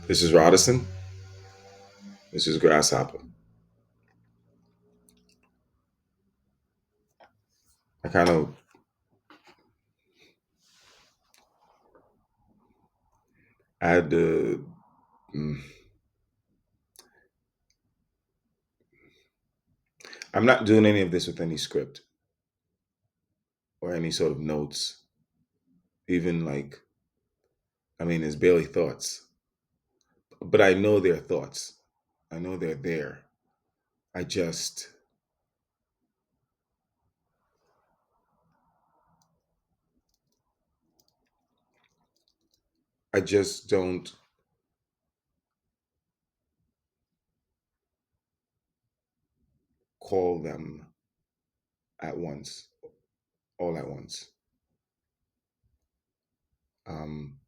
This is Rodison. This is Grasshopper. I kind of I had to. mm, I'm not doing any of this with any script or any sort of notes. Even like, I mean, it's barely thoughts, but I know they're thoughts. I know they're there. I just, I just don't call them at once, all at once. Um,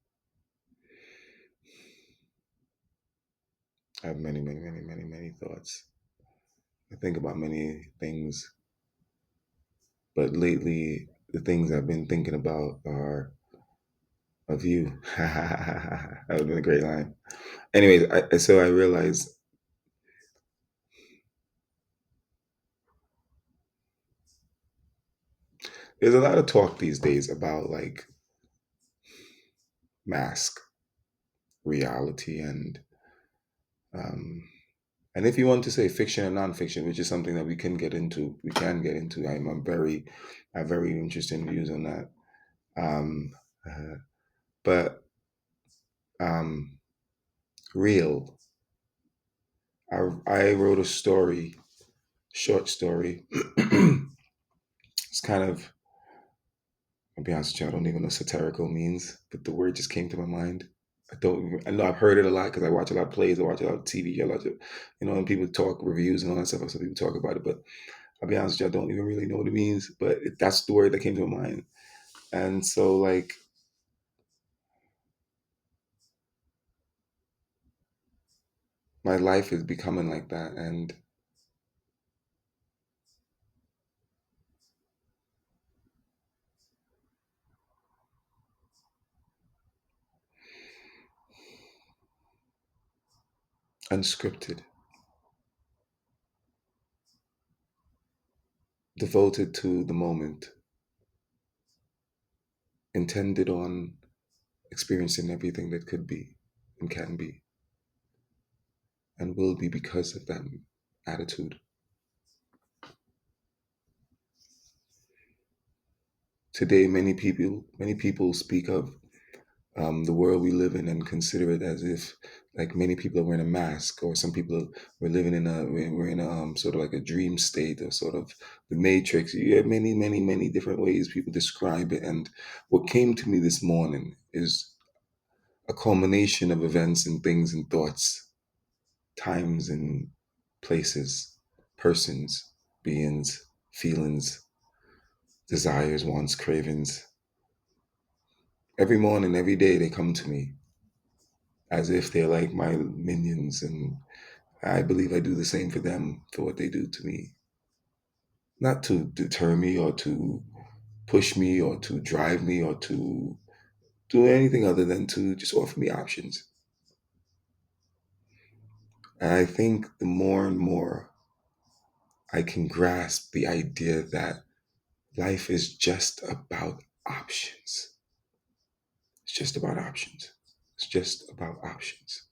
I have many, many, many, many, many thoughts. I think about many things, but lately the things I've been thinking about are of you. That would have been a great line. Anyways, so I realized there's a lot of talk these days about like mask reality um, and if you want to say fiction and nonfiction, which is something that we can get into. I have very interesting views on that. Um, uh, but um, real, I wrote a story, short story. It's kind of, I'll be honest with you, I don't even know what satirical means, but the word just came to my mind. I know I've heard it a lot because I watch a lot of plays, I watch a lot of TV, and people talk reviews and all that stuff. So people talk about it, but I'll be honest with you, I don't even really know what it means, but that's the word that came to my mind. And so, like, my life is becoming like that and unscripted, devoted to the moment, intended on experiencing everything that could be and can be and will be because of that attitude. Today, many people speak of the world we live in and consider it as if, like, many people are wearing a mask, or some people we're living in we're in a sort of like a dream state, or sort of the Matrix. You have many, many, many different ways people describe it. And what came to me this morning is a culmination of events and things and thoughts, times and places, persons, beings, feelings, desires, wants, cravings. Every morning, every day, they come to me as if they're like my minions, and I believe I do the same for them, for what they do to me. Not to deter me or to push me or to drive me or to do anything other than to just offer me options. And I think the more and more I can grasp the idea that life is just about options. It's just about options. It's just about options.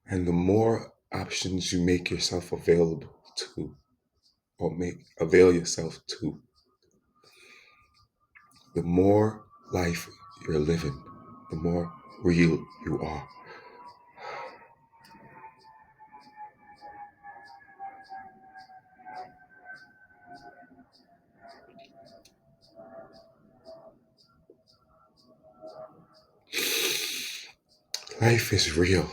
And the more options you make yourself available to, or make avail yourself to, the more life you're living, the more real you are. Life is real.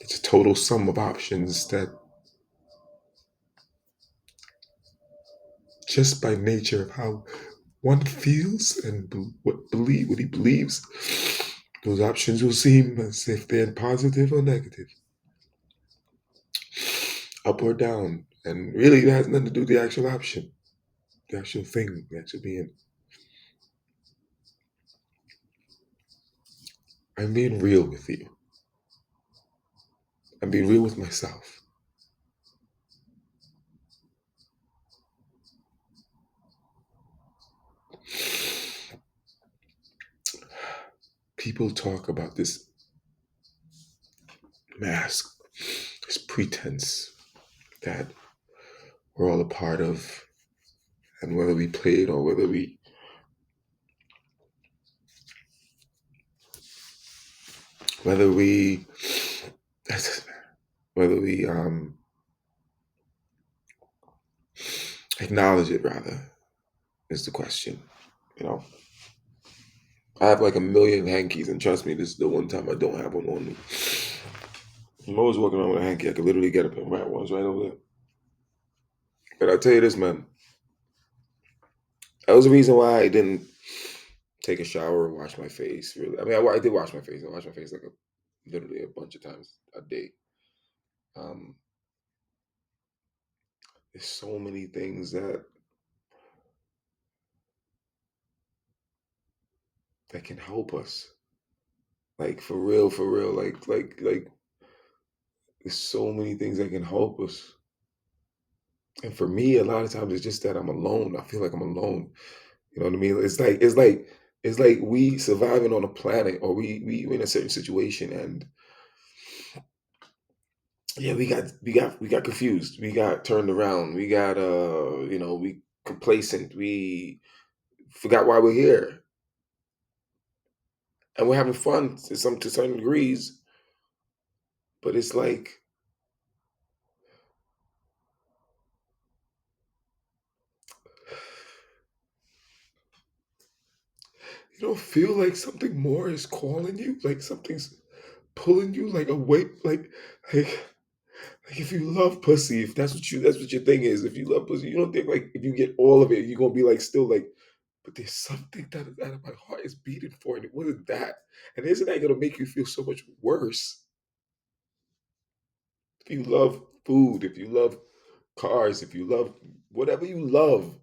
It's a total sum of options that, just by nature of how one feels and what he believes, those options will seem as if they're positive or negative, up or down. And really, it has nothing to do with the actual option, the actual thing, the actual being. I'm being real with you. I'm being real with myself. People talk about this mask, this pretense that we're all a part of, and whether we play it or whether we whether we acknowledge it, rather, is the question. You know, I have like a million hankies, and trust me, this is the one time I don't have one on me. I'm always walking around with a hanky. I could literally get up and grab one's right over there. But I'll tell you this, man. That was the reason why I didn't take a shower or wash my face. Really, I mean, I did wash my face. I washed my face like literally a bunch of times a day. Um, there's so many things that can help us. Like for real. Like there's so many things that can help us. And for me, a lot of times it's just that I'm alone. I feel like I'm alone. You know what I mean? It's like we surviving on a planet, or we in a certain situation, and yeah, we got confused. We got turned around. We got we complacent. We forgot why we're here, and we're having fun to certain degrees. But it's like you don't feel like something more is calling you, like something's pulling you like away, like like if you love pussy, if that's what your thing is. If you love pussy, you don't think like if you get all of it, you're gonna be like still like, but there's something that my heart is beating for, and it wasn't that. And isn't that gonna make you feel so much worse? If you love food, if you love cars, if you love whatever you love,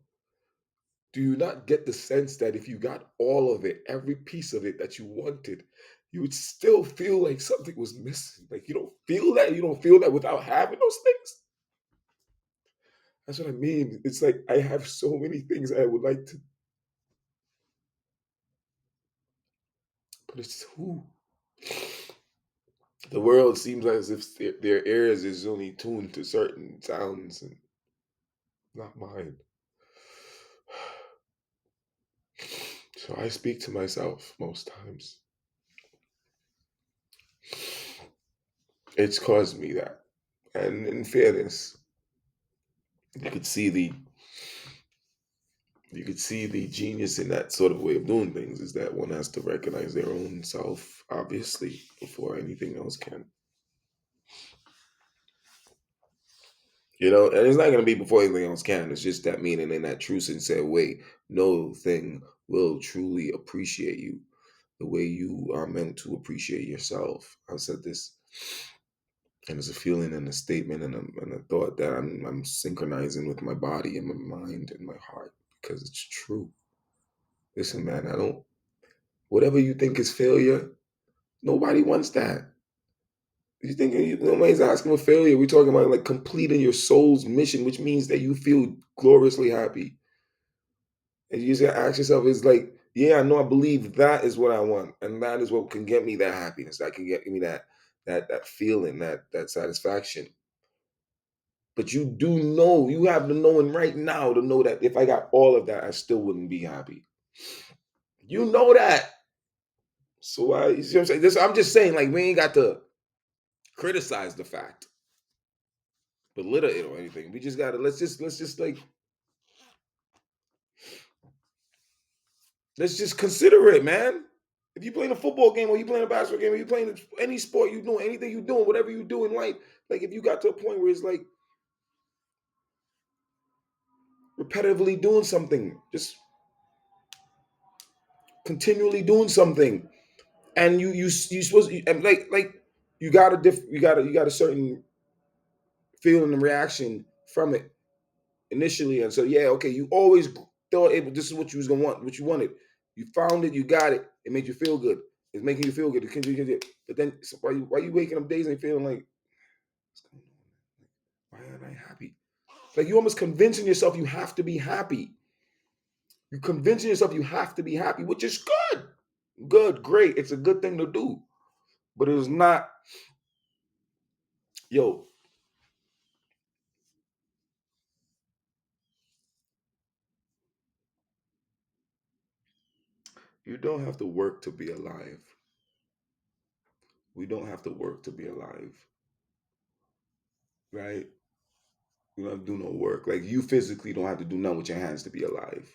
do you not get the sense that if you got all of it, every piece of it that you wanted, you would still feel like something was missing? Like you don't feel that. You don't feel that without having those things. That's what I mean. It's like I have so many things I would like to, but it's who the world seems as if their ears is only tuned to certain sounds and not mine. So I speak to myself most times. It's caused me that. And in fairness, you could see the you could see the genius in that sort of way of doing things is that one has to recognize their own self, obviously, before anything else can. And it's not going to be before anything else can. It's just that meaning in that true, sincere way. No thing will truly appreciate you the way you are meant to appreciate yourself. I've said this, and it's a feeling and a statement and a thought that I'm synchronizing with my body and my mind and my heart because it's true. Listen, man, I don't. Whatever you think is failure, nobody wants that. You think nobody's asking for failure? We're talking about like completing your soul's mission, which means that you feel gloriously happy. And you just gotta ask yourself, is like, yeah, I know I believe that is what I want, and that is what can get me that happiness. That can get me that feeling, that satisfaction. But you do know, you have the knowing right now to know that if I got all of that, I still wouldn't be happy. You know that. So you see what I'm saying? I'm just saying, like, we ain't got to criticize the fact, belittle it or anything. We just gotta let's just like let's just consider it, man. If you playing a football game or you playing a basketball game or you playing any sport you doing, anything you doing, whatever you do in life, like if you got to a point where it's like repetitively doing something, just continually doing something, and you supposed and like you got a certain feeling and reaction from it initially, and so yeah, okay, you always thought this is what you was gonna want, what you wanted. You found it, you got it, it made you feel good. It's making you feel good. But then why you waking up days and feeling like, what's going on? Why aren't I happy? Like you almost convincing yourself you have to be happy. You're convincing yourself you have to be happy, which is good. Good, great. It's a good thing to do. But it's not, yo, you don't have to work to be alive. We don't have to work to be alive, right? You don't have to do no work. Like you physically don't have to do nothing with your hands to be alive.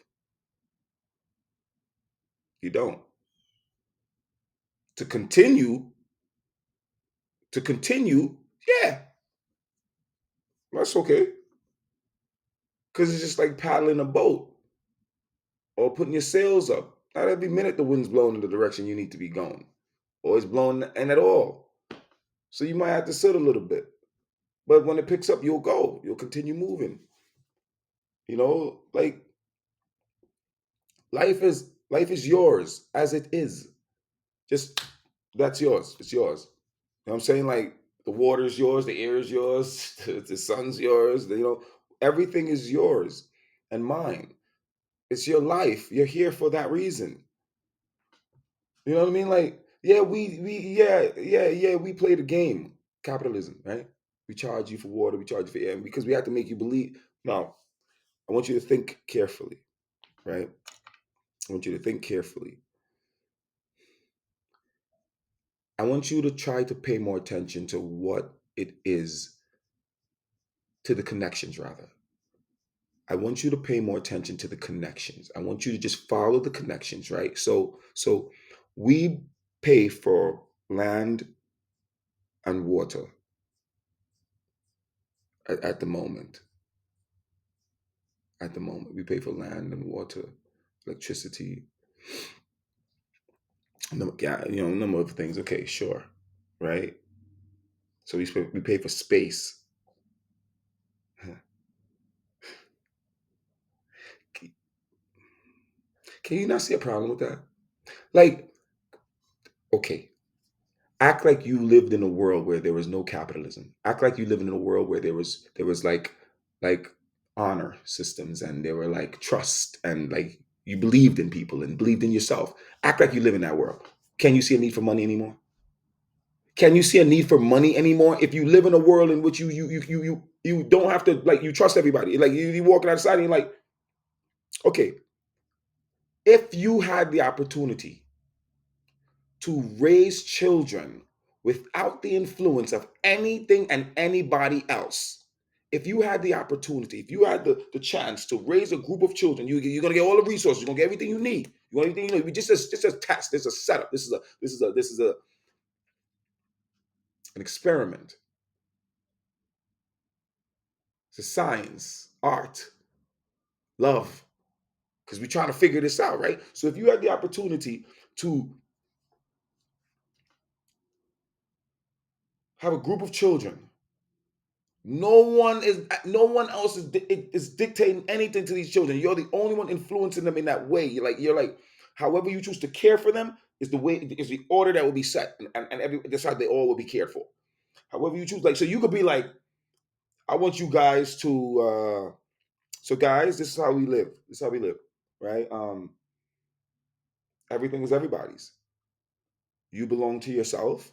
You don't. To continue, to continue, yeah, that's okay. Because it's just like paddling a boat or putting your sails up. Not every minute the wind's blowing in the direction you need to be going, or it's blowing and at all. So you might have to sit a little bit. But when it picks up, you'll go. You'll continue moving. Like life is yours as it is. Just that's yours. It's yours. You know what I'm saying? Like the water's yours, the air is yours, the sun's yours, everything is yours and mine. It's your life. You're here for that reason. You know what I mean? Like, yeah, we play the game. Capitalism, right? We charge you for water, we charge you for air, because we have to make you believe. No, I want you to think carefully, right? I want you to think carefully. I want you to try to pay more attention to what it is, to the connections, rather. I want you to pay more attention to the connections. I want you to just follow the connections, right? So we pay for land and water at the moment. At the moment, we pay for land and water, electricity, a number of things. Okay, sure, right? So we pay for space. Can you not see a problem with that? Like, okay, act like you lived in a world where there was no capitalism. Act like you lived in a world where there was like honor systems, and there were like trust, and like you believed in people and believed in yourself. Act like you live in that world. Can you see a need for money anymore? Can you see a need for money anymore if you live in a world in which you don't have to, like, you trust everybody? Like you walking outside and you're like, okay, if you had the opportunity to raise children without the influence of anything and anybody else. If you had the opportunity, if you had the chance to raise a group of children, you're gonna get all the resources, you're gonna get everything you need. You want everything you need. Just a test. This is a setup. This is an experiment. It's a science, art, love, because we're trying to figure this out, right? So if you had the opportunity to have a group of children, no one else is dictating anything to these children. You're the only one influencing them in that way. You're like, however you choose to care for them is the order that will be set, and that's how they all will be cared for. However you choose, like, so you could be like, I want you guys to so guys, this is how we live. This is how we live, right? Everything is everybody's. You belong to yourself.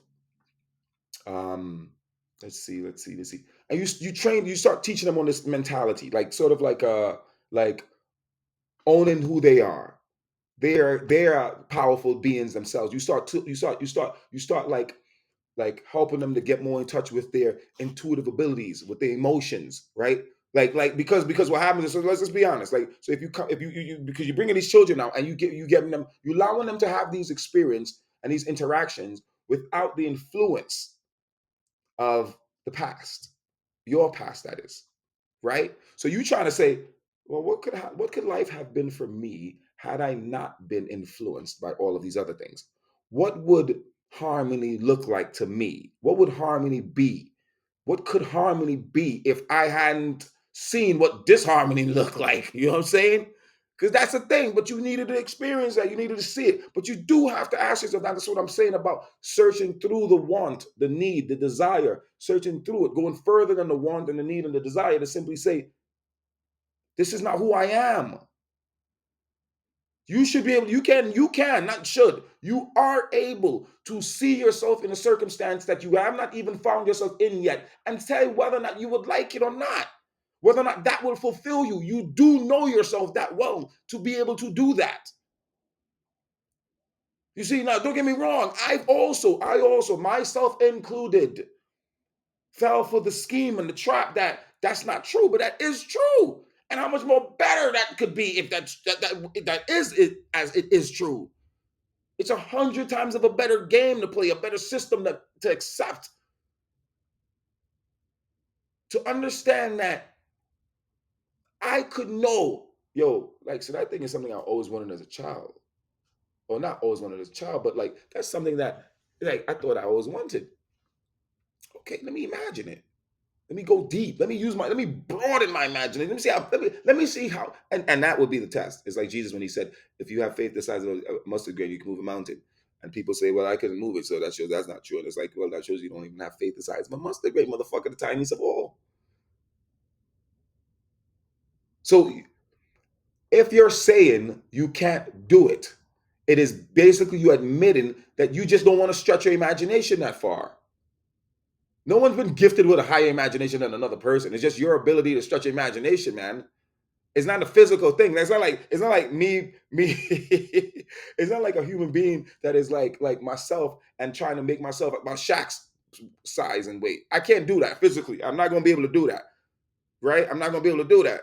Um, let's see. And you start teaching them on this mentality, like sort of like owning who they are. They are powerful beings themselves. You start like helping them to get more in touch with their intuitive abilities, with their emotions, right? Like because what happens is, so let's just be honest. Like, so if you come if you because you're bringing these children out, and you allowing them to have these experience and these interactions without the influence of the past, your past, that is, right? So you trying to say, well, what could life have been for me had I not been influenced by all of these other things? What would harmony look like to me? What would harmony be? What could harmony be if I hadn't seen what disharmony looked like? You know what I'm saying? Because that's the thing, but you needed to experience that. You needed to see it. But you do have to ask yourself, that's what I'm saying about searching through the want, the need, the desire, searching through it, going further than the want and the need and the desire to simply say, this is not who I am. You should be able, not should. You are able to see yourself in a circumstance that you have not even found yourself in yet and tell whether or not you would like it or not, whether or not that will fulfill you. You do know yourself that well to be able to do that. You see, now don't get me wrong. I also, myself included, fell for the scheme and the trap that's not true, but that is true. And how much more better that could be if that is it as it is true. It's 100 times of a better game to play, a better system to accept, to understand that I could know, yo, like, so that thing is something I always wanted as a child. Or not always wanted as a child, but like, that's something that, like, I thought I always wanted. Okay, let me imagine it. Let me go deep. Let me broaden my imagination. Let me see how, and that would be the test. It's like Jesus when he said, if you have faith the size of a mustard grain, you can move a mountain. And people say, well, I couldn't move it, so that shows that's not true. And it's like, well, that shows you don't even have faith the size of a mustard grain, motherfucker, the tiniest of all. So if you're saying you can't do it, it is basically you admitting that you just don't want to stretch your imagination that far. No one's been gifted with a higher imagination than another person. It's just your ability to stretch your imagination, man. It's not a physical thing. It's not like me. It's not like a human being that is like myself and trying to make myself about Shaq's size and weight. I can't do that physically. I'm not gonna be able to do that. Right? I'm not gonna be able to do that.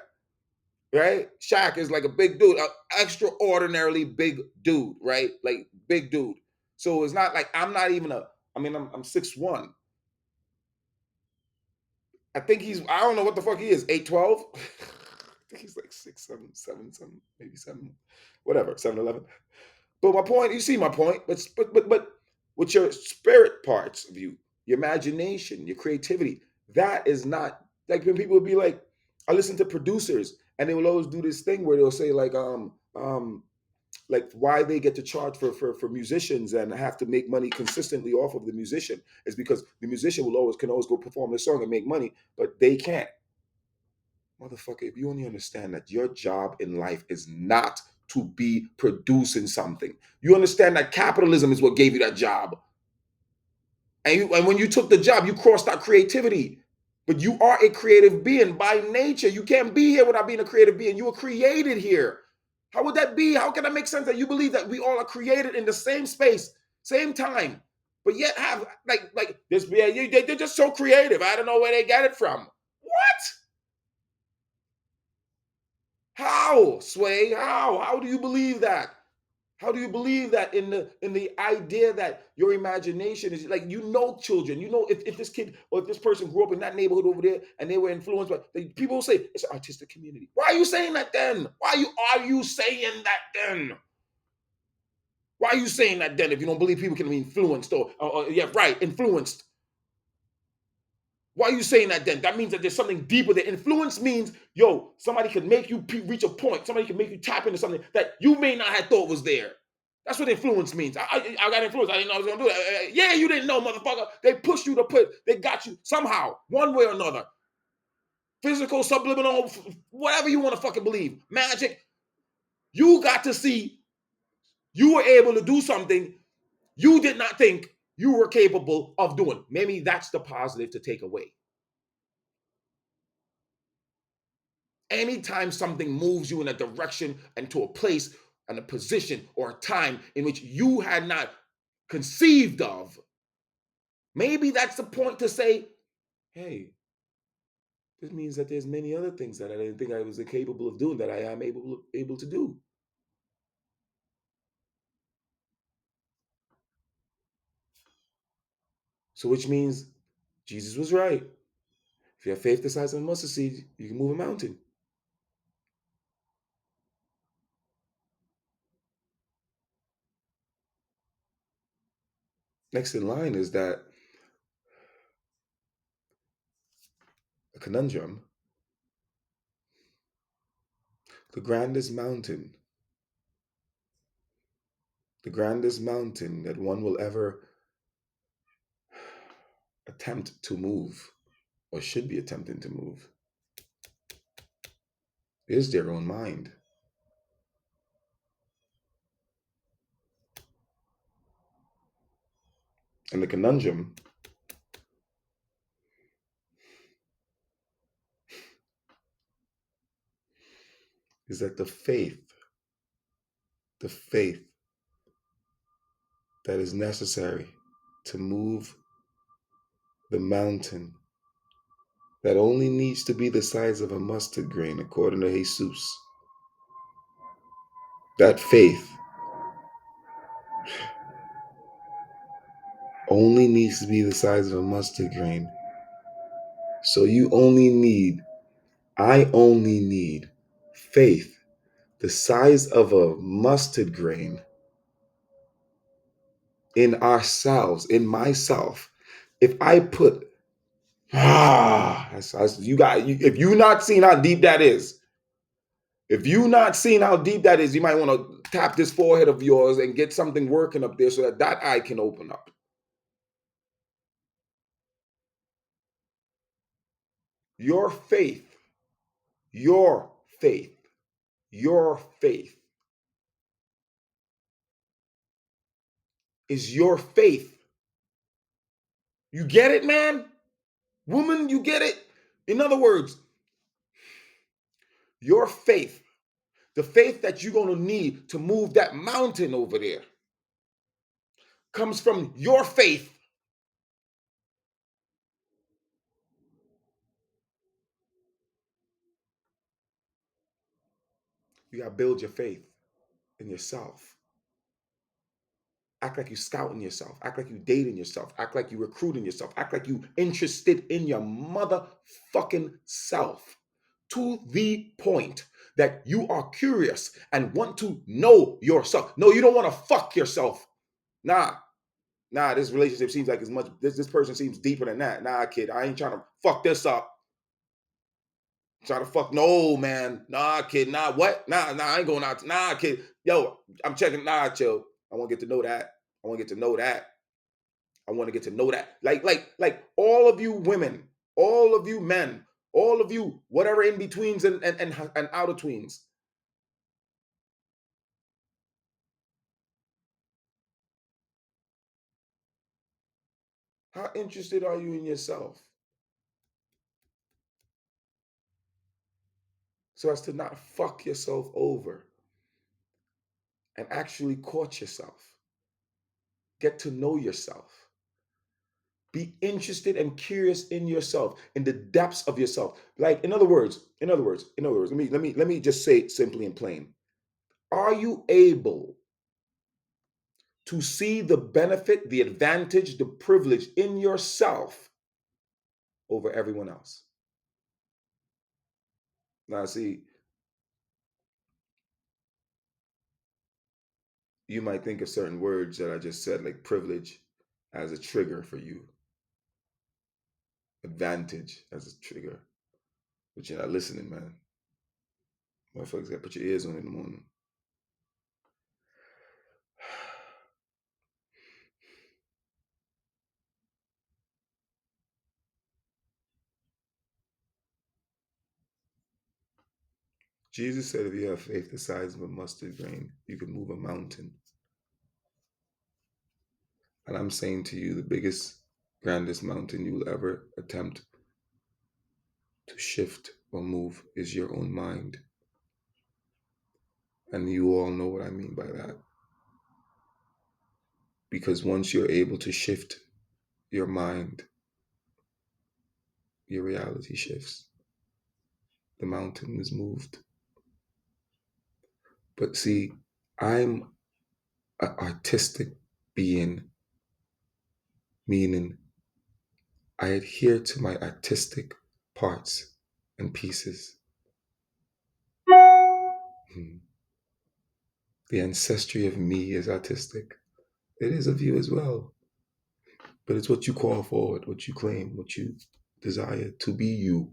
Right? Shaq is like a big dude, an extraordinarily big dude, right? Like big dude. So it's not like I'm not even a. I mean, I'm 6'1". I think I don't know what the fuck he is, 8'12". I think he's like 6'7", 7", maybe 7, whatever, 7'11". But my point, you see my point, but with your spirit parts of you, your imagination, your creativity, that is not like when people would be like, I listen to producers and they will always do this thing where they'll say like why they get to charge for musicians and have to make money consistently off of the musician is because the musician can always go perform their song and make money, but they can't. Motherfucker, if you only understand that your job in life is not to be producing something, you understand that capitalism is what gave you that job. And when you took the job, you crossed out creativity. But you are a creative being by nature. You can't be here without being a creative being. You were created here. How would that be? How can that make sense that you believe that we all are created in the same space, same time, but yet have like this? Yeah, they're just so creative. I don't know where they get it from. What? How, Sway? How do you believe that? How do you believe that in the idea that your imagination is like children, if this kid or if this person grew up in that neighborhood over there and they were influenced by people will say it's an artistic community. Why are you saying that then? Are you saying that then? Why are you saying that then if you don't believe people can be influenced or yeah, right, influenced? Why are you saying that then? That means that there's something deeper there. Influence means, yo, somebody could make you reach a point. Somebody can make you tap into something that you may not have thought was there. That's what influence means. I got influence. I didn't know I was going to do it. Yeah, you didn't know, motherfucker. They pushed you they got you somehow, one way or another. Physical, subliminal, whatever you want to fucking believe. Magic. You got to see you were able to do something you did not think you were capable of doing. Maybe that's the positive to take away. Anytime something moves you in a direction and to a place and a position or a time in which you had not conceived of, maybe that's the point to say, hey, this means that there's many other things that I didn't think I was capable of doing that I am able to do. So which means Jesus was right. If you have faith the size of a mustard seed, you can move a mountain. Next in line is that a conundrum. The grandest mountain, the grandest mountain that one will ever attempt to move or should be attempting to move is their own mind. And the conundrum is that the faith that is necessary to move the mountain that only needs to be the size of a mustard grain, according to Jesus. That faith only needs to be the size of a mustard grain. So I only need faith the size of a mustard grain in ourselves, in myself. If I put, if you not seen how deep that is, if you not seen how deep that is, you might want to tap this forehead of yours and get something working up there so that that eye can open up. Your faith, your faith, your faith is your faith. You get it, man? Woman, you get it? In other words, your faith, the faith that you're going to need to move that mountain over there, comes from your faith. You got to build your faith in yourself. Act like you scouting yourself. Act like you dating yourself. Act like you recruiting yourself. Act like you interested in your motherfucking self to the point that you are curious and want to know yourself. No, you don't want to fuck yourself. Nah, this relationship seems like as much, this person seems deeper than that. Nah, kid, I ain't trying to fuck this up. Try to fuck, no, man. Nah, kid, nah, what? Nah, I ain't going out. Nah, kid. Yo, I'm checking, nah, chill. I want to get to know that. I want to get to know that. I want to get to know that. Like all of you women, all of you men, all of you, whatever in betweens and out of tweens. How interested are you in yourself? So as to not fuck yourself over and actually court yourself. Get to know yourself. Be interested and curious in yourself, in the depths of yourself. Like, in other words, let me just say it simply and plain. Are you able to see the benefit, the advantage, the privilege in yourself over everyone else? Now, see, you might think of certain words that I just said, like privilege, as a trigger for you, advantage as a trigger, but you're not listening, man. Motherfuckers got to put your ears on in the morning. Jesus said, if you have faith the size of a mustard grain, you can move a mountain. And I'm saying to you, the biggest, grandest mountain you will ever attempt to shift or move is your own mind. And you all know what I mean by that. Because once you're able to shift your mind, your reality shifts. The mountain is moved. But see, I'm an artistic being, meaning I adhere to my artistic parts and pieces. The ancestry of me is artistic. It is of you as well. But it's what you call forward, what you claim, what you desire to be you.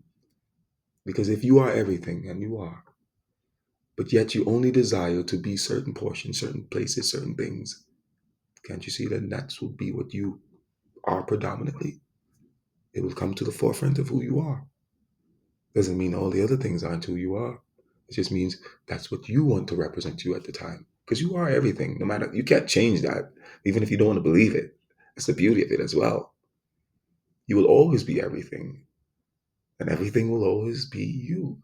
Because if you are everything, and you are, but yet you only desire to be certain portions, certain places, certain things. Can't you see that that will be what you are predominantly? It will come to the forefront of who you are. Doesn't mean all the other things aren't who you are. It just means that's what you want to represent you at the time. Because you are everything, no matter, you can't change that, even if you don't want to believe it. That's the beauty of it as well. You will always be everything, and everything will always be you.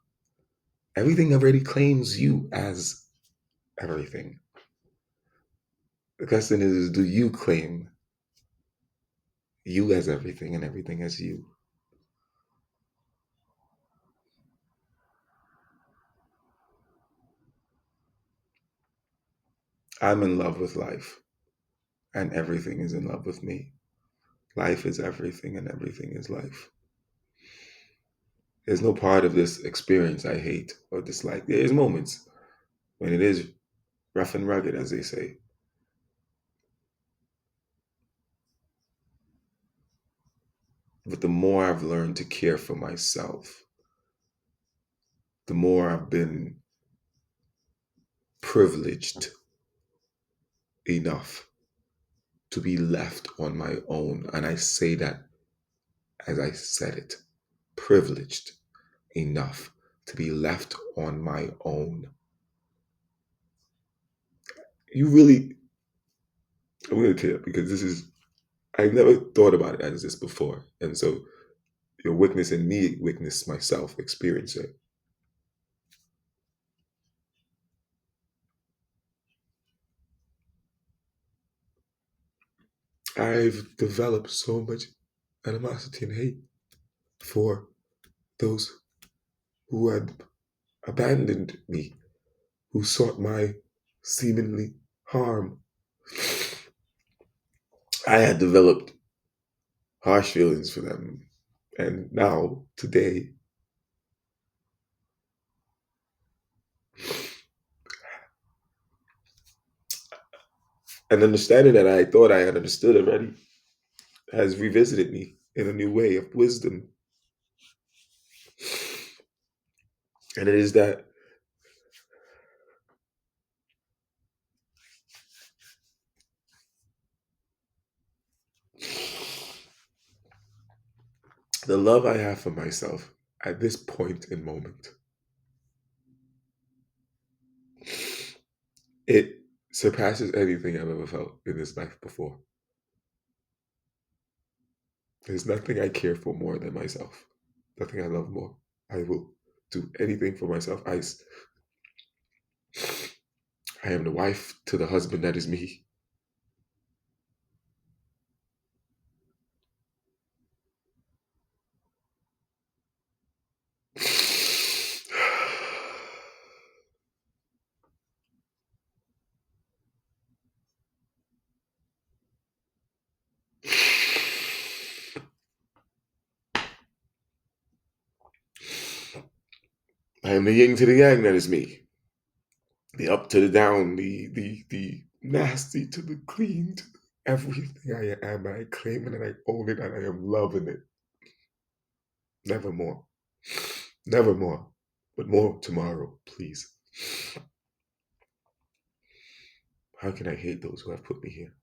Everything already claims you as everything. The question is, do you claim you as everything and everything as you? I'm in love with life, and everything is in love with me. Life is everything, and everything is life. There's no part of this experience I hate or dislike. There's moments when it is rough and rugged, as they say. But the more I've learned to care for myself, the more I've been privileged enough to be left on my own. And I say that as I said it, privileged enough to be left on my own. You really, I'm going to tell you because this is, I've never thought about it as this before. And so you're witnessing me witness myself experience it. I've developed so much animosity and hate for those who had abandoned me, who sought my seemingly harm. I had developed harsh feelings for them. And now, today, an understanding that I thought I had understood already has revisited me in a new way of wisdom. And it is that the love I have for myself at this point in moment, it surpasses anything I've ever felt in this life before. There's nothing I care for more than myself. Nothing I love more. I will do anything for myself. I am the wife to the husband that is me. I am the yin to the yang that is me. The up to the down, the nasty to the clean. Everything I am, I claim it and I own it and I am loving it. Never more. Never more. But more tomorrow, please. How can I hate those who have put me here?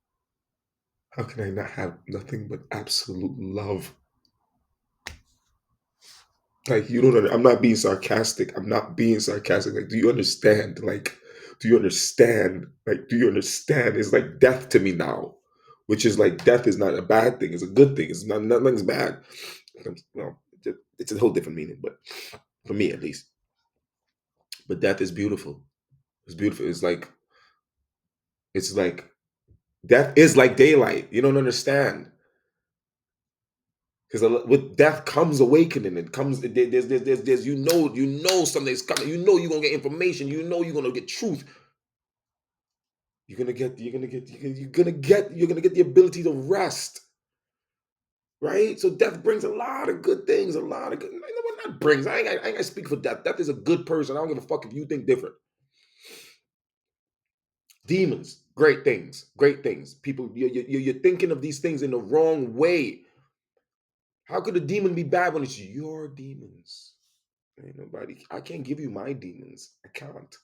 How can I not have nothing but absolute love? Like, you don't I'm not being sarcastic. I'm not being sarcastic. Like, do you understand? Like, do you understand? Like, do you understand? It's like death to me now, which is like death is not a bad thing. It's a good thing. It's not, nothing's bad. Well, it's a whole different meaning, but for me at least. But death is beautiful. It's beautiful. It's like death is like daylight. You don't understand. Because with death comes awakening. It comes there's you know something's coming. You know you're gonna get information. You know you're gonna get truth. You're gonna get the ability to rest. Right? So death brings a lot of good things, a lot of good. You know what that brings? I ain't gonna speak for death. Death is a good person. I don't give a fuck if you think different. Demons, great things, great things. People, you're thinking of these things in the wrong way. How could a demon be bad when it's your demons? Ain't nobody. I can't give you my demons. I can't.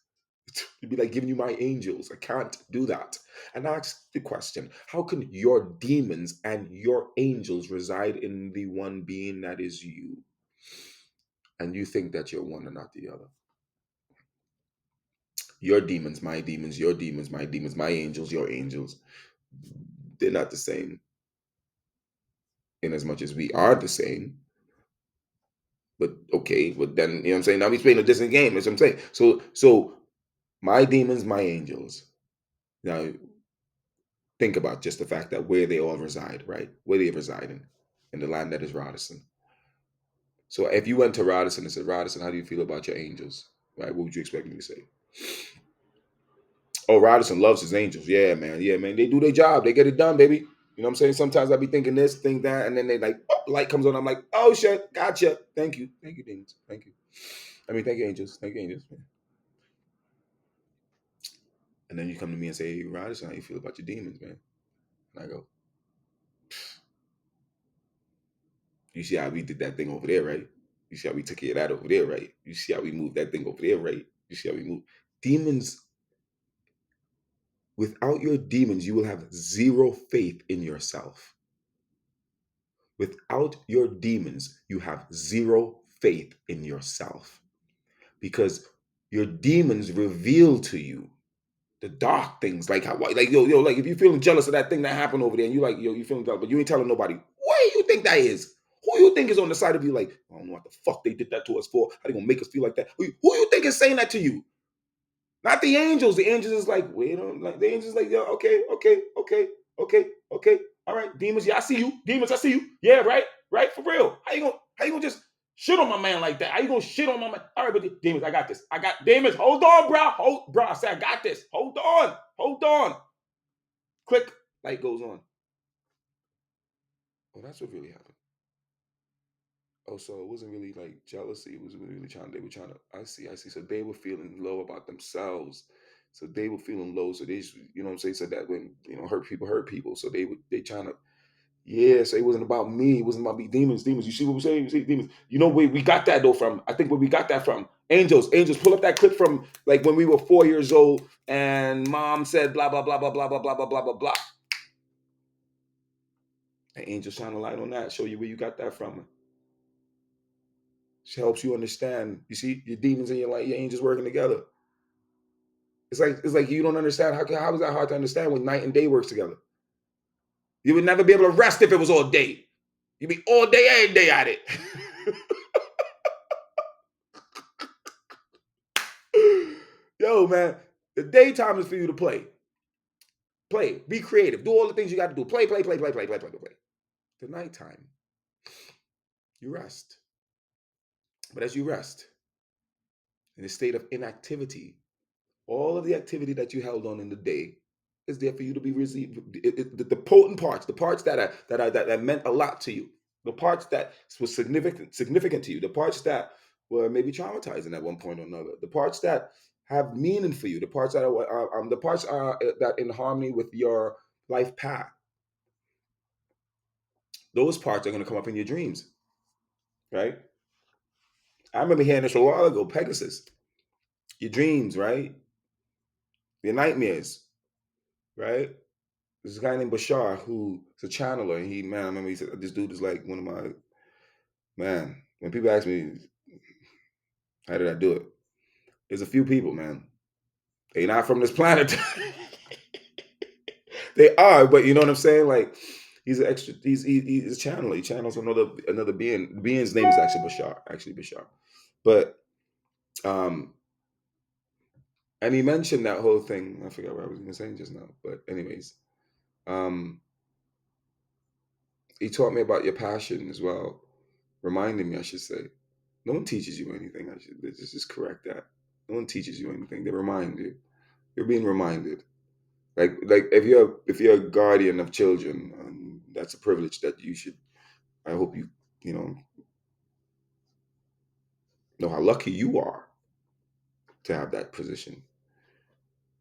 It'd be like giving you my angels. I can't do that. And I ask the question, how can your demons and your angels reside in the one being that is you? And you think that you're one and not the other. Your demons, your demons, my demons, my angels, your angels. They're not the same in as much as we are the same. But okay, but then you know what I'm saying? Now he's playing a different game, that's what I'm saying. So my demons, my angels. Now think about just the fact that where they all reside, right? Where they reside in the land that is Radisson. So if you went to Radisson and said, Radisson, how do you feel about your angels? Right? What would you expect me to say? Oh, Radisson loves his angels. Yeah, man. Yeah, man. They do their job. They get it done, baby. You know what I'm saying? Sometimes I be thinking this, think that, and then they like, oh, light comes on. I'm like, oh shit, gotcha. Thank you. Thank you, demons. Thank you. I mean, thank you, angels. Thank you, angels. Man. And then you come to me and say, hey, Radisson, how you feel about your demons, man? And I go, you see how we did that thing over there, right? You see how we took care of that over there, right? You see how we moved that thing over there, right? You see how we move. Demons, without your demons, you will have zero faith in yourself. Without your demons, you have zero faith in yourself because your demons reveal to you the dark things, like how, like yo, like if you're feeling jealous of that thing that happened over there, and you like, yo, you feeling jealous, but you ain't telling nobody. What do you think that is? Who you think is on the side of you? Like, I don't know what the fuck they did that to us for. How they gonna make us feel like that? Who you think is saying that to you? Not the angels. The angels is like, wait on, like the angels is like, yeah, okay, okay, okay, okay, okay. All right, demons, yeah, I see you. Demons, I see you. Yeah, right, right, for real. How you gonna just shit on my man like that? How you gonna shit on my man? All right, but demons, I got this. I got demons. Hold on, bro. I said I got this. Hold on. Click, light goes on. Oh, that's what really happened. Oh, so it wasn't really like jealousy. It was really trying. They were trying to. I see. So they were feeling low about themselves. So they were feeling low. So they, you know what I'm saying. So that when hurt people. So they trying to. Yeah. So it wasn't about me. It wasn't about me. Demons. You see what we're saying? You see demons. You know where we got that though from. I think where we got that from. Angels. Pull up that clip from like when we were 4 years old and mom said blah blah blah blah blah blah blah blah blah blah blah. And angels shine a light on that. Show you where you got that from. She helps you understand. You see your demons and your angels working together. It's like you don't understand how is that hard to understand when night and day works together. You would never be able to rest if it was all day. You'd be all day every day at it. Yo, man, the daytime is for you to play. Play, be creative, do all the things you got to do. Play. The nighttime, you rest. But as you rest in a state of inactivity, all of the activity that you held on in the day is there for you to be received. The potent parts, the parts that meant a lot to you, the parts that was significant to you, the parts that were maybe traumatizing at one point or another, the parts that have meaning for you, the parts that are that in harmony with your life path. Those parts are going to come up in your dreams, right? I remember hearing this a while ago. Pegasus, your dreams, right? Your nightmares, right? There's a guy named Bashar who's a channeler. And I remember he said, this dude is like one of my, man, when people ask me, how did I do it? There's a few people, man. They're not from this planet. They are, but you know what I'm saying? Like, he's an extra, he's a channeler. He channels another being. The being's name is actually Bashar. But, and he mentioned that whole thing. I forgot what I was even saying just now. But anyways, um, he taught me about your passion as well. Reminded me, I should say. No one teaches you anything. I should just correct that. No one teaches you anything. They remind you. You're being reminded. Like if you're a guardian of children, that's a privilege that you should. I hope you know how lucky you are to have that position.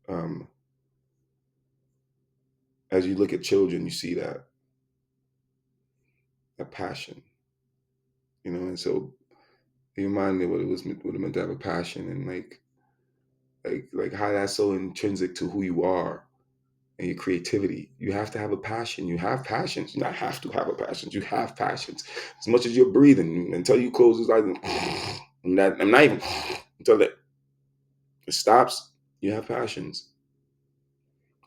Um, as you look at children, you see that passion, and so he reminded me what it meant to have a passion, and like Like how that's so intrinsic to who you are and your creativity. You have to have a passion. You have passions. You not have to have a passion. You have passions. As much as you're breathing until you close this eyes. I'm not even until it stops. You have passions,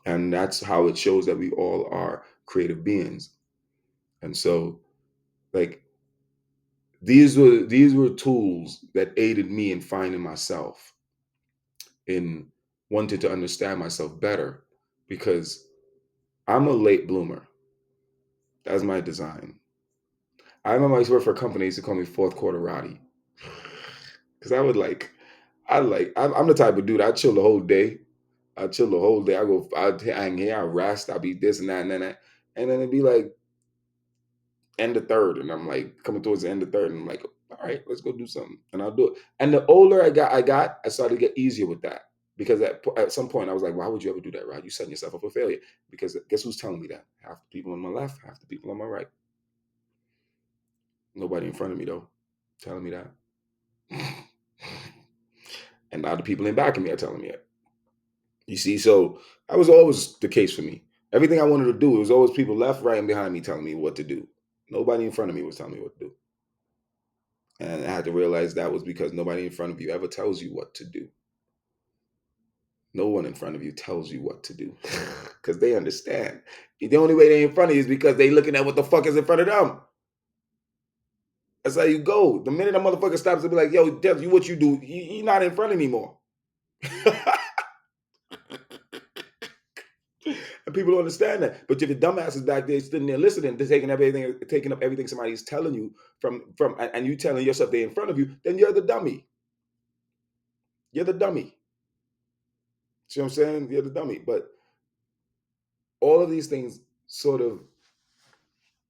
and that's how it shows that we all are creative beings. And so, like these were tools that aided me in finding myself, in wanting to understand myself better, because I'm a late bloomer. That's my design. I remember I used to work for a company. They used to call me fourth quarter Roddy, because I would like, I'm the type of dude. I chill the whole day. I chill the whole day. I hang here, I rest, I be this and that and then that, and then it'd be like end of third, and I'm like coming towards the end of third, and I'm like, all right, let's go do something, and I'll do it. And the older I started to get easier with that, because at some point I was like, why would you ever do that, Rod? You setting yourself up for failure. Because guess who's telling me that? Half the people on my left, half the people on my right. Nobody in front of me though, telling me that. And now the people in back of me are telling me it. You see, so that was always the case for me. Everything I wanted to do, it was always people left, right, and behind me telling me what to do. Nobody in front of me was telling me what to do. And I had to realize that was because nobody in front of you ever tells you what to do. No one in front of you tells you what to do. Because they understand. The only way they're in front of you is because they looking at what the fuck is in front of them. That's how you go. The minute a motherfucker stops to be like, yo, tell you what you do, you're not in front anymore. And people don't understand that. But if your dumbass is back there sitting there listening, they're taking up everything somebody's telling you and you telling yourself they're in front of you, then you're the dummy. You're the dummy. See what I'm saying? You're the dummy. But all of these things sort of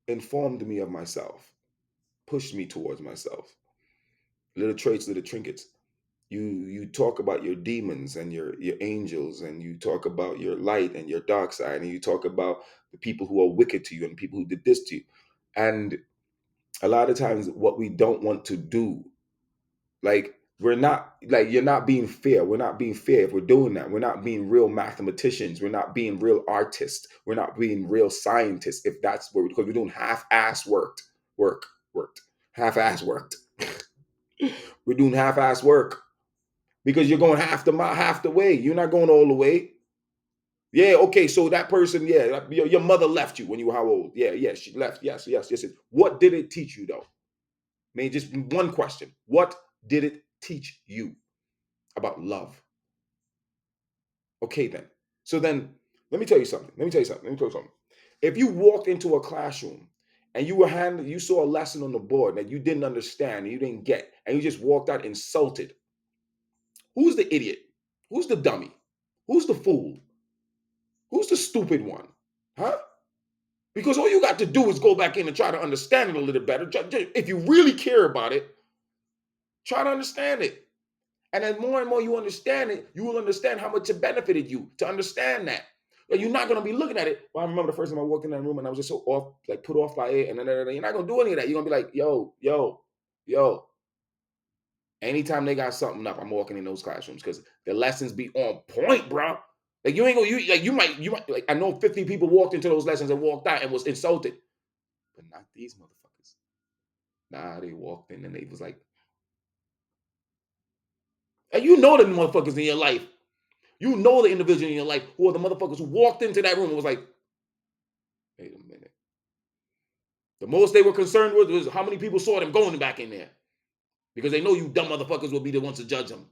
informed me of myself, pushed me towards myself. Little traits, little trinkets. You talk about your demons and your angels, and you talk about your light and your dark side, and you talk about the people who are wicked to you and people who did this to you. And a lot of times what we don't want to do, like we're not, like you're not being fair. We're not being fair if we're doing that. We're not being real mathematicians. We're not being real artists. We're not being real scientists if that's where, because we're doing half-ass worked, half-ass worked. We're doing half-ass work because you're going half the way. You're not going all the way. Yeah, okay, so that person, yeah, your mother left you when you were how old? Yeah, she left. Yes. What did it teach you though? I mean, just one question. What did it teach you about love? Okay, then. So then, let me tell you something. If you walked into a classroom and you saw a lesson on the board that you didn't understand and you didn't get, and you just walked out insulted, who's the idiot? Who's the dummy? Who's the fool? Who's the stupid one? Huh? Because all you got to do is go back in and try to understand it a little better. If you really care about it, try to understand it. And as more and more you understand it, you will understand how much it benefited you to understand that. But you're not going to be looking at it. Well, I remember the first time I walked in that room and I was just so off, like put off by it. And then you're not going to do any of that. You're going to be like, yo. Anytime they got something up, I'm walking in those classrooms because the lessons be on point, bro. Like you ain't gonna, you might, like I know 50 people walked into those lessons and walked out and was insulted. But not these motherfuckers. Nah, they walked in and they was like, and you know the motherfuckers in your life. You know the individual in your life who are the motherfuckers who walked into that room and was like, wait a minute. The most they were concerned with was how many people saw them going back in there. Because they know you dumb motherfuckers will be the ones to judge them.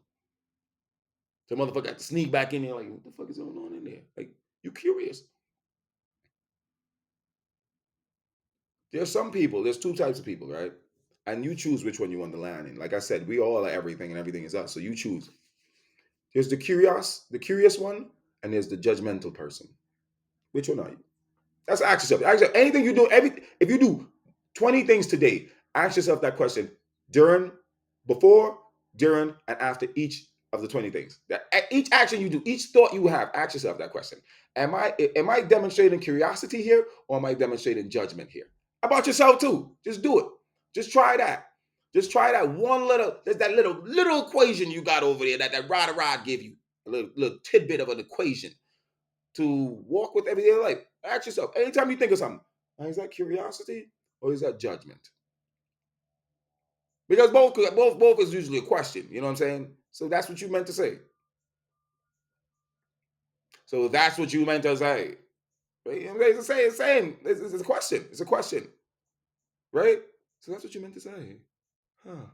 The motherfucker got to sneak back in there like, what the fuck is going on in there? Like, you curious. There's two types of people, right? And you choose which one you want to land in. Like I said, we all are everything and everything is us. So you choose. There's the curious one, and there's the judgmental person. Which one are you? That's ask yourself. Anything you do, if you do 20 things today, ask yourself that question during, before, during, and after each of the 20 things. That each action you do, each thought you have, ask yourself that question. Am I demonstrating curiosity here, or am I demonstrating judgment here? About yourself too. Just do it. Just try that. Just try that one little equation you got over there that rod give you. little tidbit of an equation to walk with everyday life. Ask yourself, anytime you think of something, is that curiosity or is that judgment? Because both is usually a question. You know what I'm saying? So that's what you meant to say. So that's what you meant to say. Right? It's saying. It's a question. It's a question. Right? So that's what you meant to say. Huh.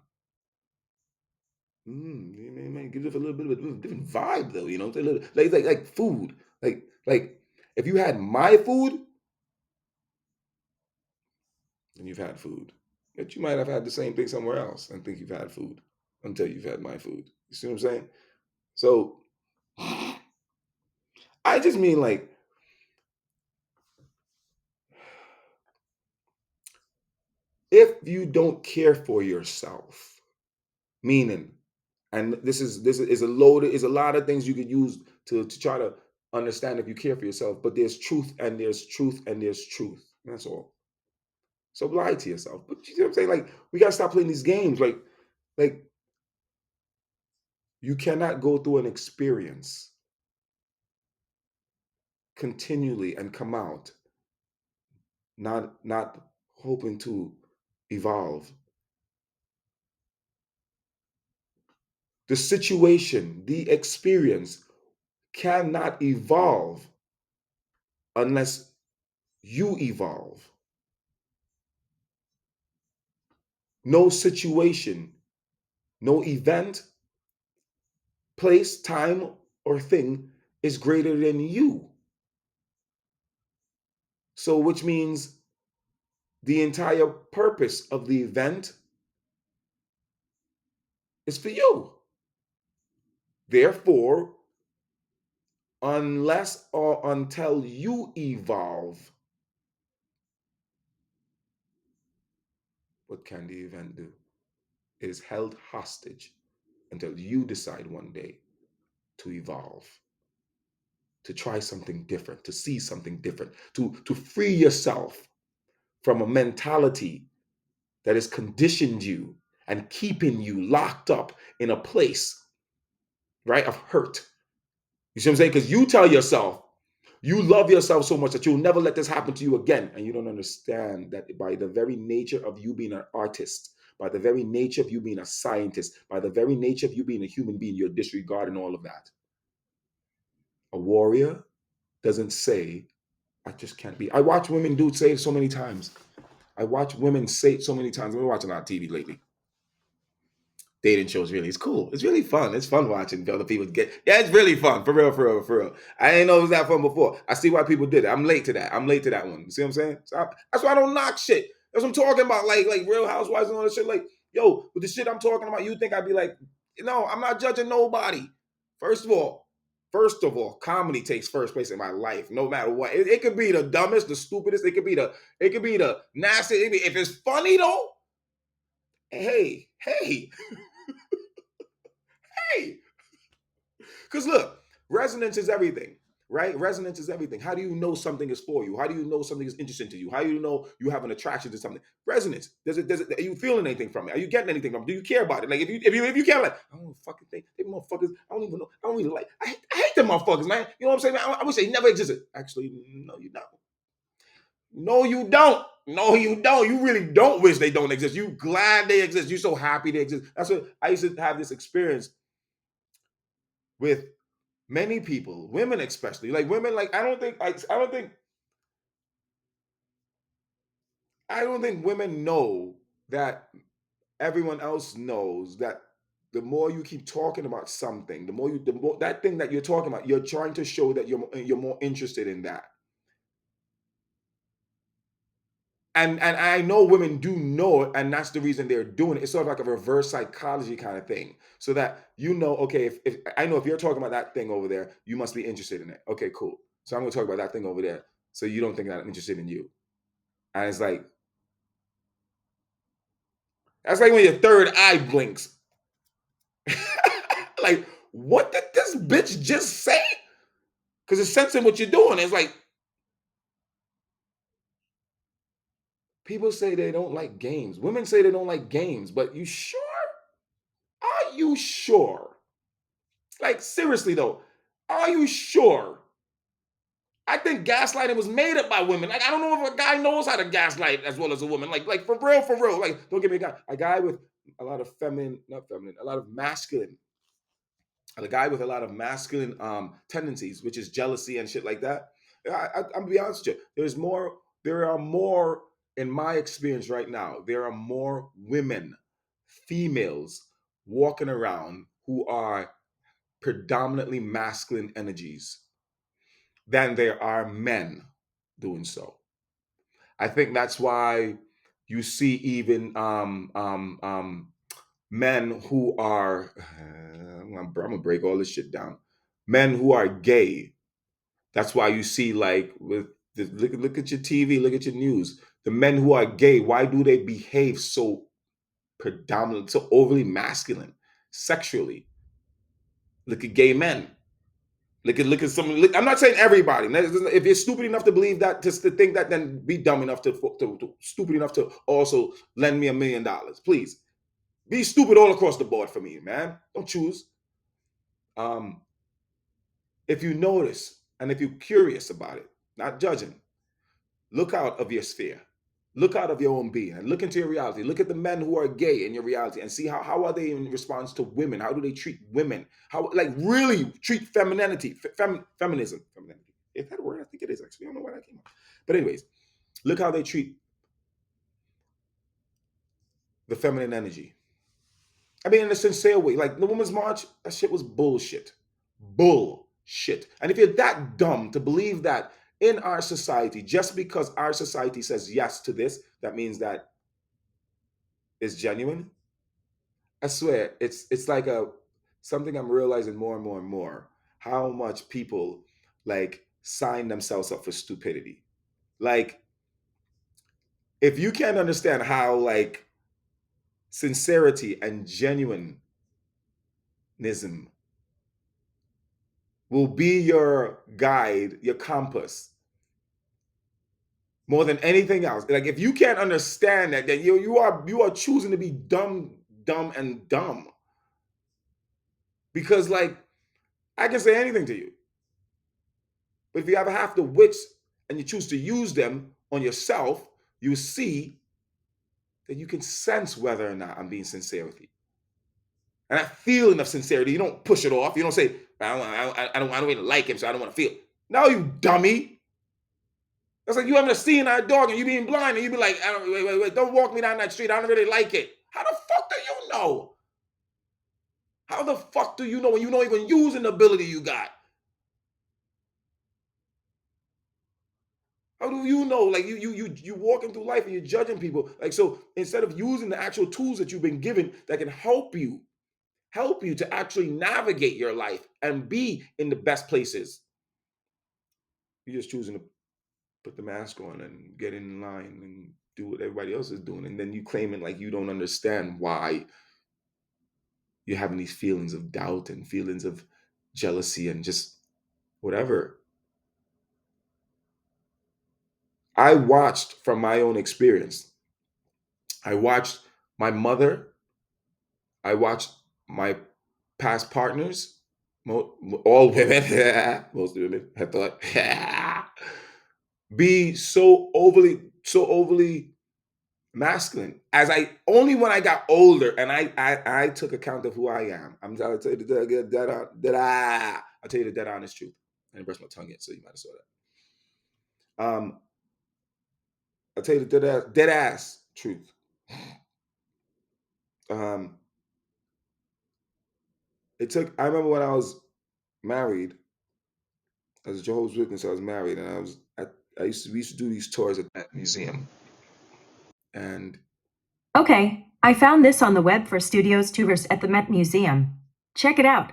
Man, gives it a little bit of a different vibe, though. You know, it's a little, like food. Like if you had my food, then you've had food. But you might have had the same thing somewhere else and think you've had food until you've had my food. You see what I'm saying? So I just mean like if you don't care for yourself, meaning, and this is a lot of things you could use to try to understand if you care for yourself, but there's truth and there's truth and there's truth. That's all. So lie to yourself. But you know what I'm saying? Like we gotta stop playing these games. Like you cannot go through an experience continually and come out not hoping to evolve. The situation, the experience cannot evolve unless you evolve. No situation, no event, place, time, or thing is greater than you. So, which means the entire purpose of the event is for you. Therefore, unless or until you evolve, what can the event do? It is held hostage until you decide one day to evolve, to try something different, to see something different, to free yourself from a mentality that has conditioned you and keeping you locked up in a place, right, of hurt. You see what I'm saying? Because you tell yourself, you love yourself so much that you'll never let this happen to you again. And you don't understand that by the very nature of you being an artist, by the very nature of you being a scientist, by the very nature of you being a human being, you're disregarding all of that. A warrior doesn't say, I just can't be. I watch women do say it so many times. I watch women say it so many times. I've been watching a lot of TV lately. Dating shows really, it's cool. It's really fun. It's fun watching other people get. Yeah, it's really fun. For real, for real, for real. I didn't know it was that fun before. I see why people did it. I'm late to that. I'm late to that one. You see what I'm saying? That's why I don't knock shit. That's what I'm talking about. Like Real Housewives and all that shit. Like, yo, with the shit I'm talking about, you think I'd be like, no, I'm not judging nobody. First of all, comedy takes first place in my life, no matter what. It could be the dumbest, the stupidest. It could be the nasty. If it's funny though, hey, hey. Because look, resonance is everything, right? Resonance is everything. How do you know something is for you? How do you know something is interesting to you? How do you know you have an attraction to something? Resonance. Are you feeling anything from it? Are you getting anything from it? Do you care about it? Like if you care, like, I don't fucking think they motherfuckers, I don't even know. I don't even like, I hate them motherfuckers, man. You know what I'm saying? I wish they never existed. Actually, no, you don't. No, you don't. No, you don't. You really don't wish they don't exist. You glad they exist. You so happy they exist. That's what I used to have this experience with many people, women especially, like women, like I don't think women know that everyone else knows that the more you keep talking about something, the more that thing that you're talking about, you're trying to show that you're more interested in that. And I know women do know it, and that's the reason they're doing it. It's sort of like a reverse psychology kind of thing. So that okay, if I know if you're talking about that thing over there, you must be interested in it. Okay, cool. So I'm gonna talk about that thing over there. So you don't think that I'm interested in you. And it's like, that's like when your third eye blinks. Like, what did this bitch just say? Because it's sensing what you're doing. It's like, people say they don't like games. Women say they don't like games, but you sure? Are you sure? Like, seriously though, are you sure? I think gaslighting was made up by women. Like, I don't know if a guy knows how to gaslight as well as a woman. Like for real, for real. Like, don't get me a guy with a lot of feminine, not feminine, a lot of masculine, a guy with a lot of masculine tendencies, which is jealousy and shit like that. I'm gonna be honest with you. There are more, in my experience right now, there are more women, females walking around who are predominantly masculine energies than there are men doing so. I think that's why you see even men who are, I'm gonna break all this shit down. Men who are gay. That's why you see like with look at your TV, look at your news. The men who are gay, why do they behave so predominant, so overly masculine, sexually? Look at gay men. Look at some. I'm not saying everybody. If you're stupid enough to believe that, just to think that, then be dumb enough to stupid enough to also lend me $1 million. Please be stupid all across the board for me, man. Don't choose. Um, if you notice and if you're curious about it, not judging, look out of your sphere. Look out of your own being and look into your reality. Look at the men who are gay in your reality and see how are they in response to women? How do they treat women? How like really treat femininity, feminism, femininity. Is that a word? I think it is actually. I don't know where that came up. But anyways, look how they treat the feminine energy. I mean, in a sincere way. Like the Women's March, that shit was bullshit. Bullshit. And if you're that dumb to believe that in our society, just because our society says yes to this, that means that it's genuine. I swear, it's like a something I'm realizing more and more and more. How much people like sign themselves up for stupidity. Like, if you can't understand how like sincerity and genuinism will be your guide, your compass, more than anything else. Like if you can't understand that, then you are choosing to be dumb, and dumb. Because like I can say anything to you, but if you ever have the wits and you choose to use them on yourself, you see that you can sense whether or not I'm being sincere with you. And that feeling of sincerity, you don't push it off. You don't say, I don't really like him, so I don't want to feel. No, you dummy. That's like you having a seeing eye dog and you being blind and you be like, wait, don't walk me down that street. I don't really like it. How the fuck do you know? How the fuck do you know when you don't even use an ability you got? How do you know? Like you walking through life and you're judging people. Like so, instead of using the actual tools that you've been given that can help you to actually navigate your life and be in the best places, you're just choosing to put the mask on and get in line and do what everybody else is doing, and then you claiming like you don't understand why you're having these feelings of doubt and feelings of jealousy and just whatever. I watched from my own experience. I watched my mother. I watched my past partners, all women, most women, I thought, be so overly masculine. As I only when I got older and I took account of who I am. I'll tell you I'll tell you the dead honest truth. I didn't brush my tongue yet, so you might have saw that. I'll tell you the dead ass truth. Um, I remember when I was married, as a Jehovah's Witness, I was married, and we used to do these tours at that museum, and Okay, I found this on the web for Studios Tours at the Met Museum. Check it out.